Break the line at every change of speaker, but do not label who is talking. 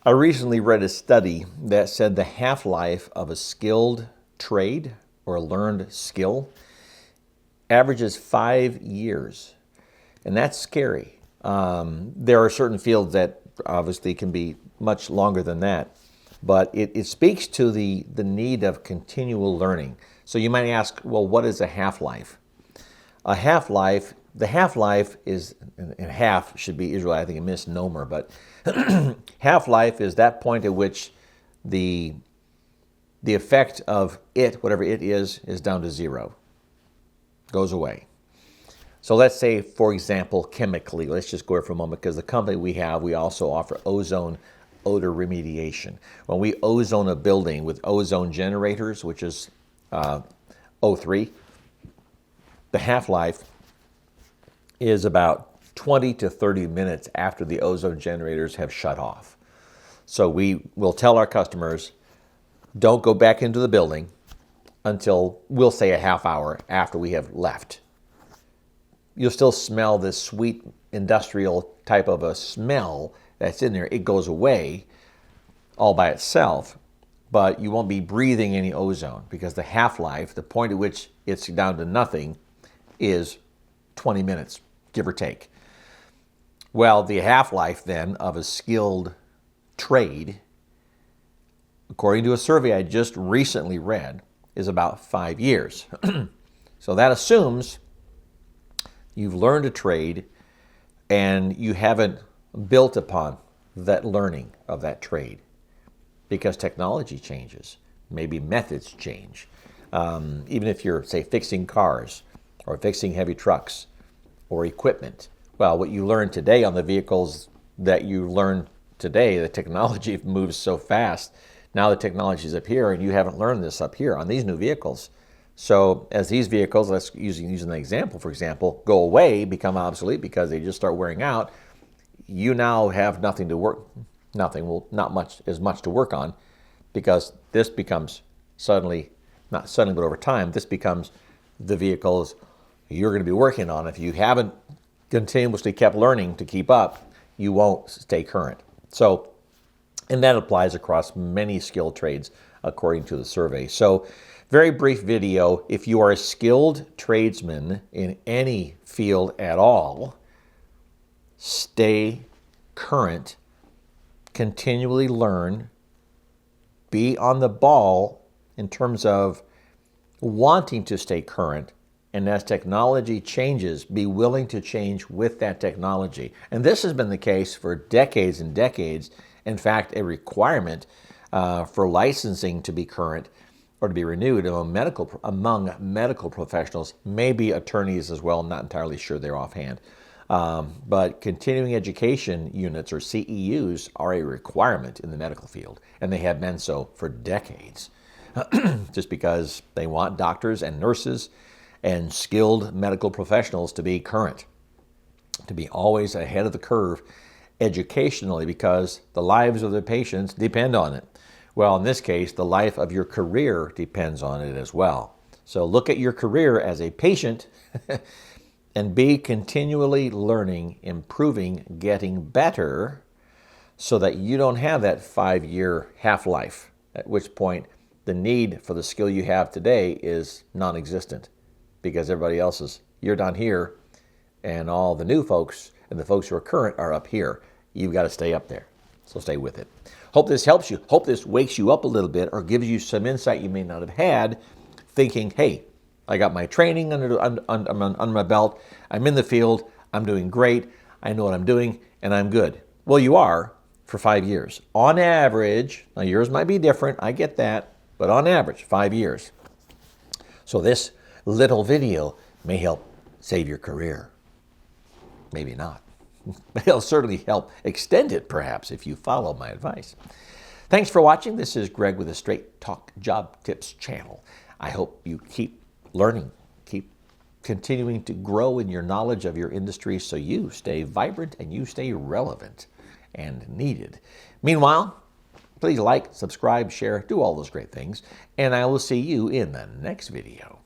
I recently read a study that said the half-life of a skilled trade or a learned skill averages 5 years, and that's scary. There are certain fields that obviously can be much longer than that, but it speaks to the need of continual learning. So you might ask, well, what is a half-life? A half-life, the half-life is, and half should be usually, I think, a misnomer, but half-life is that point at which the effect of it, whatever it is down to zero, goes away. So let's say, for example, chemically, let's just go here for a moment, because the company we have, we also offer ozone odor remediation. When we ozone a building with ozone generators, which is O3, the half-life is about 20 to 30 minutes after the ozone generators have shut off. So we will tell our customers, don't go back into the building until, we'll say, a half hour after we have left. You'll still smell this sweet industrial type of a smell that's in there. It goes away all by itself, but you won't be breathing any ozone, because the half-life, the point at which it's down to nothing, is 20 minutes, give or take. Well, the half-life then of a skilled trade, according to a survey I just recently read, is about 5 years. So that assumes you've learned a trade and you haven't built upon that learning of that trade, because technology changes, maybe methods change. Even if you're, say, fixing cars or fixing heavy trucks or equipment, well, what you learn today on the vehicles that you learn today, the technology moves so fast. Now the technology is up here, and you haven't learned this up here on these new vehicles. So as these vehicles, let's using the example, for example, go away, become obsolete because they just start wearing out, you now have nothing to work, not as much to work on, because this becomes suddenly, not suddenly, but over time, this becomes the vehicles you're going to be working on. If you haven't continuously kept learning to keep up, you won't stay current. So, and that applies across many skilled trades, according to the survey. So, very brief video. If you are a skilled tradesman in any field at all, stay current, continually learn, be on the ball in terms of wanting to stay current, and as technology changes, be willing to change with that technology. And this has been the case for decades and decades. In fact, a requirement for licensing to be current or to be renewed among medical professionals, maybe attorneys as well, not entirely sure there offhand. But continuing education units, or CEUs, are a requirement in the medical field, and they have been so for decades, just because they want doctors and nurses and skilled medical professionals to be current, to be always ahead of the curve educationally, because the lives of their patients depend on it. Well, in this case, the life of your career depends on it as well. So look at your career as a patient and be continually learning, improving, getting better, so that you don't have that 5-year half-life, at which point the need for the skill you have today is non-existent, because everybody else is, you're down here, and all the new folks and the folks who are current are up here. You've got to stay up there. So stay with it. Hope this helps you. Hope this wakes you up a little bit, or gives you some insight you may not have had, thinking, hey, I got my training under my belt. I'm in the field. I'm doing great. I know what I'm doing, and I'm good. Well, you are for 5 years. On average, now yours might be different. I get that. But on average, 5 years. So this little video may help save your career. Maybe not. It'll certainly help extend it, perhaps, if you follow my advice. Thanks for watching. This is Greg with the Straight Talk Job Tips channel. I hope you keep learning, keep continuing to grow in your knowledge of your industry, so you stay vibrant and you stay relevant and needed. Meanwhile, please like, subscribe, share, do all those great things, and I will see you in the next video.